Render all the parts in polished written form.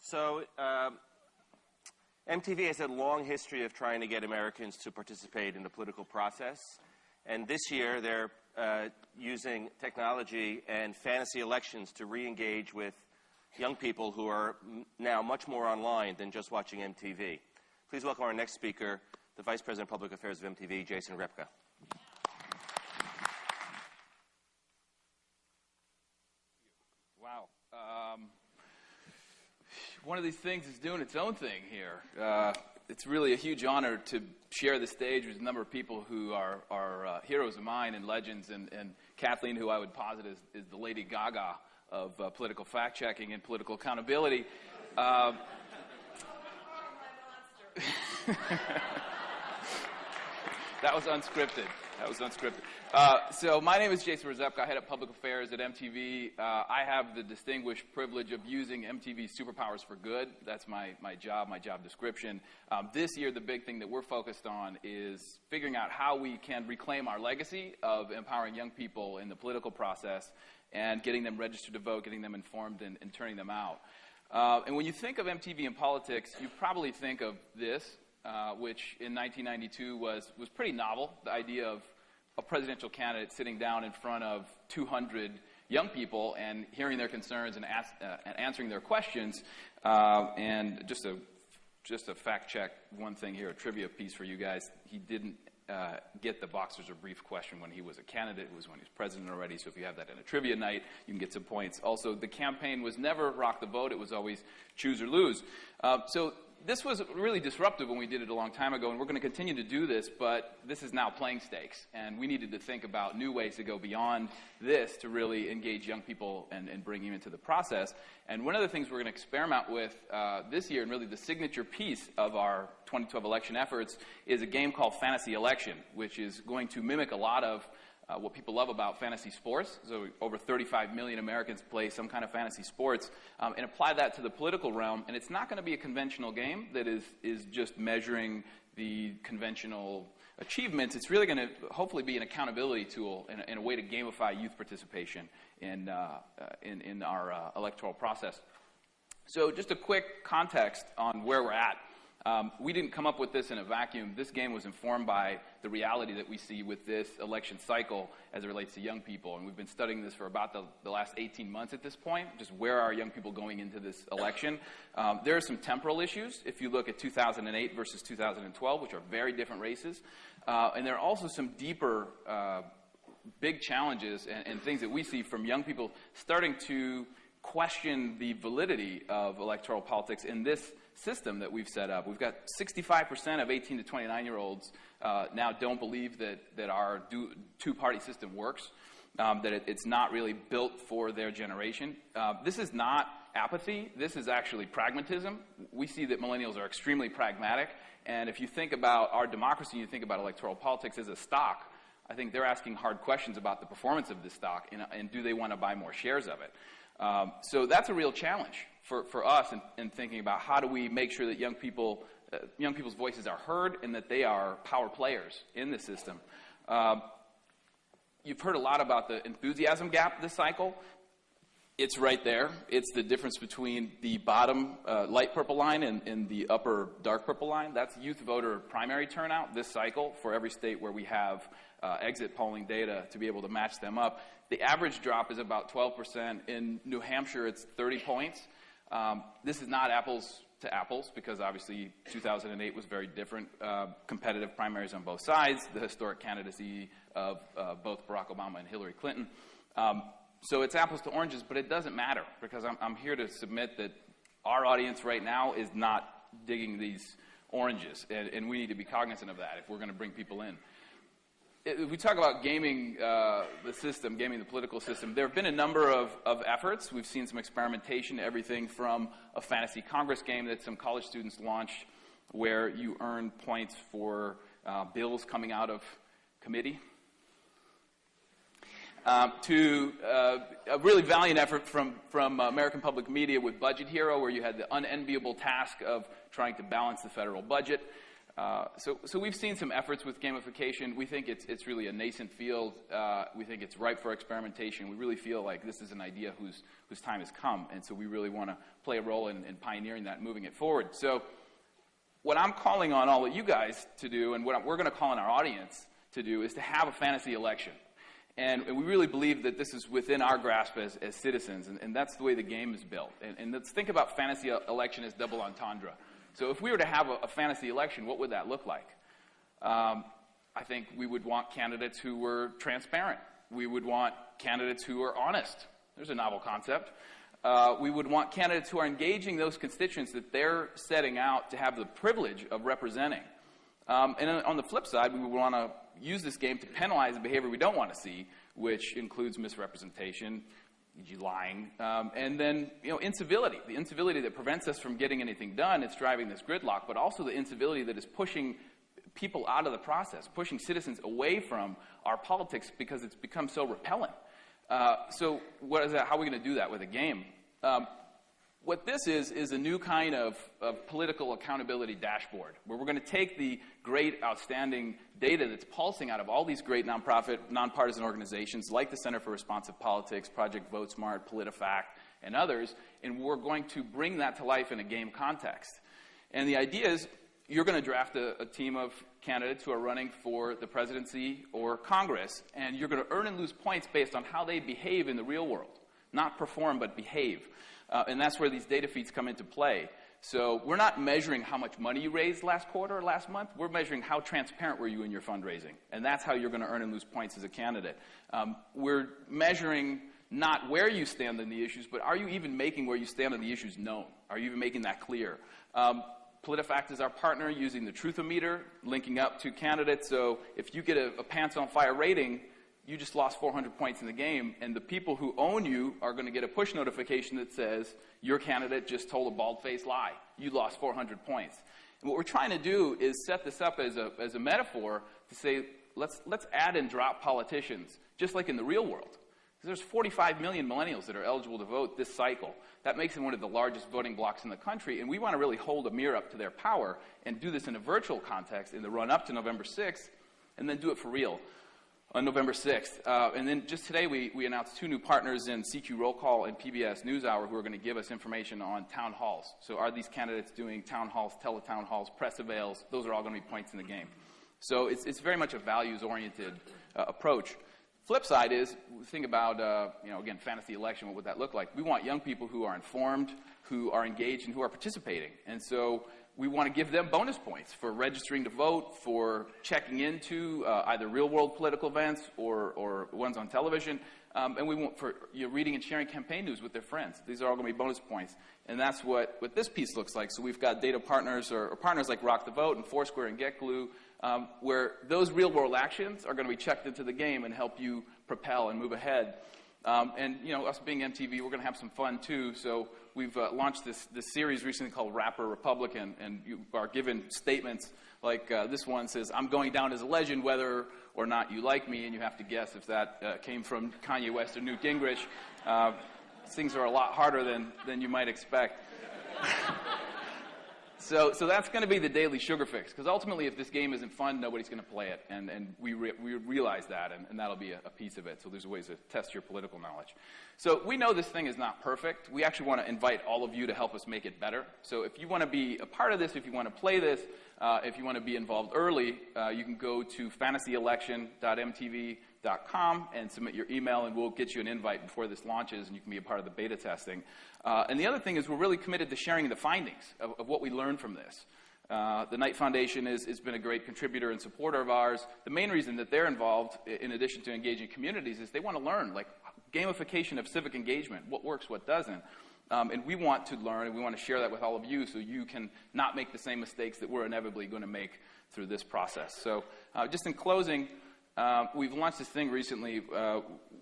So MTV has a long history of trying to get Americans to participate in the political process. And this year, they're using technology and fantasy elections to re-engage with young people who are now much more online than just watching MTV. Please welcome our next speaker, the Vice President of Public Affairs of MTV, Jason Rzepka. Wow. One of these things is doing its own thing here. It's really a huge honor to share the stage with a number of people who are heroes of mine and legends, and Kathleen, who I would posit is the Lady Gaga of political fact-checking and political accountability. That was unscripted. So my name is Jason Rzepka. I head up public affairs at MTV. I have the distinguished privilege of using MTV's superpowers for good. That's my job description. This year, the big thing that we're focused on is figuring out how we can reclaim our legacy of empowering young people in the political process and getting them registered to vote, getting them informed, and turning them out. And when you think of MTV and politics, you probably think of this, which in 1992 was pretty novel, the idea of a presidential candidate sitting down in front of 200 young people and hearing their concerns and answering their questions. And just a fact check, one thing here, a trivia piece for you guys. He didn't get the boxers or brief question when he was a candidate. It was when he was president already, so if you have that in a trivia night, you can get some points. Also, the campaign was never rock the vote. It was always choose or lose. So this was really disruptive when we did it a long time ago, and we're going to continue to do this, but this is now playing stakes, and we needed to think about new ways to go beyond this to really engage young people and bring them into the process. And one of the things we're going to experiment with this year, and really the signature piece of our 2012 election efforts, is a game called Fantasy Election, which is going to mimic a lot of what people love about fantasy sports. So over 35 million Americans play some kind of fantasy sports, and apply that to the political realm. And it's not going to be a conventional game that is just measuring the conventional achievements. It's really going to hopefully be an accountability tool and a way to gamify youth participation in our electoral process. So just a quick context on where we're at. We didn't come up with this in a vacuum. This game was informed by the reality that we see with this election cycle as it relates to young people. And we've been studying this for about the last 18 months at this point, just where are young people going into this election. There are some temporal issues if you look at 2008 versus 2012, which are very different races. And there are also some deeper big challenges and things that we see from young people starting to question the validity of electoral politics in this system that we've set up. We've got 65% of 18 to 29-year-olds now don't believe that our two-party system works, that it's not really built for their generation. This is not apathy. This is actually pragmatism. We see that millennials are extremely pragmatic, and if you think about our democracy and you think about electoral politics as a stock, I think they're asking hard questions about the performance of this stock and do they want to buy more shares of it. So that's a real challenge for us in thinking about how do we make sure that young people's voices are heard and that they are power players in the system. You've heard a lot about the enthusiasm gap this cycle. It's right there. It's the difference between the bottom light purple line and the upper dark purple line. That's youth voter primary turnout this cycle for every state where we have exit polling data to be able to match them up. The average drop is about 12%. In New Hampshire, it's 30 points. This is not apples to apples because obviously 2008 was very different. Competitive primaries on both sides, the historic candidacy of both Barack Obama and Hillary Clinton. So it's apples to oranges, but it doesn't matter because I'm here to submit that our audience right now is not digging these oranges, and we need to be cognizant of that if we're going to bring people in. If we talk about gaming the system, gaming the political system, there have been a number of efforts. We've seen some experimentation, everything from a fantasy Congress game that some college students launched where you earn points for bills coming out of committee, to a really valiant effort from American Public Media with Budget Hero, where you had the unenviable task of trying to balance the federal budget. So we've seen some efforts with gamification. We think it's really a nascent field. We think it's ripe for experimentation. We really feel like this is an idea whose time has come, and so we really want to play a role in pioneering that and moving it forward. So what I'm calling on all of you guys to do, and what we're going to call on our audience to do, is to have a fantasy election. And we really believe that this is within our grasp as citizens, and that's the way the game is built. And let's think about fantasy election as double entendre. So if we were to have a fantasy election, what would that look like? I think we would want candidates who were transparent. We would want candidates who are honest. There's a novel concept. We would want candidates who are engaging those constituents that they're setting out to have the privilege of representing. And on the flip side, we would want to use this game to penalize the behavior we don't want to see, which includes misrepresentation, lying, and then incivility. The incivility that prevents us from getting anything done, it's driving this gridlock, but also the incivility that is pushing people out of the process, pushing citizens away from our politics because it's become so repellent. So what is that? How are we going to do that with a game? What this is a new kind of political accountability dashboard, where we're going to take the great, outstanding data that's pulsing out of all these great nonprofit, nonpartisan organizations like the Center for Responsive Politics, Project VoteSmart, PolitiFact, and others, and we're going to bring that to life in a game context. And the idea is you're going to draft a team of candidates who are running for the presidency or Congress, and you're going to earn and lose points based on how they behave in the real world. Not perform, but behave. And that's where these data feeds come into play. So we're not measuring how much money you raised last quarter or last month. We're measuring how transparent were you in your fundraising. And that's how you're going to earn and lose points as a candidate. We're measuring not where you stand on the issues, but are you even making where you stand on the issues known? Are you even making that clear? PolitiFact is our partner using the Truthometer, linking up to candidates. So if you get a pants on fire rating, you just lost 400 points in the game, and the people who own you are going to get a push notification that says, your candidate just told a bald-faced lie. You lost 400 points. And what we're trying to do is set this up as a metaphor to say, let's add and drop politicians, just like in the real world. There's 45 million millennials that are eligible to vote this cycle. That makes them one of the largest voting blocs in the country, and we want to really hold a mirror up to their power and do this in a virtual context in the run-up to November 6th, and then do it for real on November 6th. And then just today we announced 2 new partners in CQ Roll Call and PBS NewsHour who are going to give us information on town halls. So are these candidates doing town halls, teletown halls, press avails? Those are all going to be points in the game. So it's very much a values-oriented approach. Flip side is, think about, again, fantasy election, what would that look like? We want young people who are informed, who are engaged, and who are participating. And so we want to give them bonus points for registering to vote, for checking into either real-world political events or ones on television. And we want for reading and sharing campaign news with their friends. These are all going to be bonus points. And that's what this piece looks like. So we've got data partners or partners like Rock the Vote and Foursquare and GetGlue, where those real-world actions are going to be checked into the game and help you propel and move ahead. And us being MTV, we're going to have some fun too. So we've launched this series recently called Rapper Republican, and you are given statements like this one says, "I'm going down as a legend whether or not you like me," and you have to guess if that came from Kanye West or Newt Gingrich. Things are a lot harder than you might expect. So that's going to be the daily sugar fix, because ultimately if this game isn't fun, nobody's going to play it, and we realize that, and that'll be a piece of it. So there's ways to test your political knowledge. So we know this thing is not perfect. We actually want to invite all of you to help us make it better. So if you want to be a part of this, if you want to play this, if you want to be involved early, you can go to fantasyelection.mtv.com and submit your email, and we'll get you an invite before this launches, and you can be a part of the beta testing. And the other thing is we're really committed to sharing the findings of what we learned from this. The Knight Foundation has been a great contributor and supporter of ours. The main reason that they're involved, in addition to engaging communities, is they want to learn, like gamification of civic engagement, what works, what doesn't. And we want to learn, and we want to share that with all of you so you can not make the same mistakes that we're inevitably going to make through this process. So just in closing, we've launched this thing recently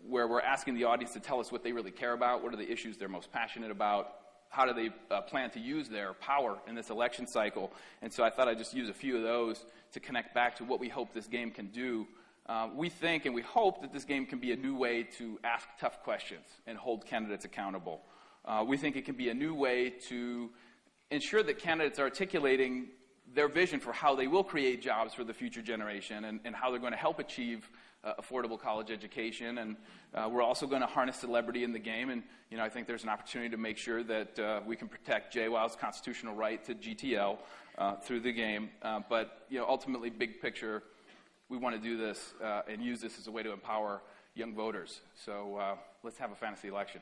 where we're asking the audience to tell us what they really care about, what are the issues they're most passionate about, how do they plan to use their power in this election cycle. And so I thought I'd just use a few of those to connect back to what we hope this game can do. We think and we hope that this game can be a new way to ask tough questions and hold candidates accountable. We think it can be a new way to ensure that candidates are articulating their vision for how they will create jobs for the future generation and how they're going to help achieve affordable college education. And we're also going to harness celebrity in the game. And I think there's an opportunity to make sure that we can protect JWoww's constitutional right to GTL through the game. But ultimately, big picture, we want to do this and use this as a way to empower young voters. So let's have a fantasy election.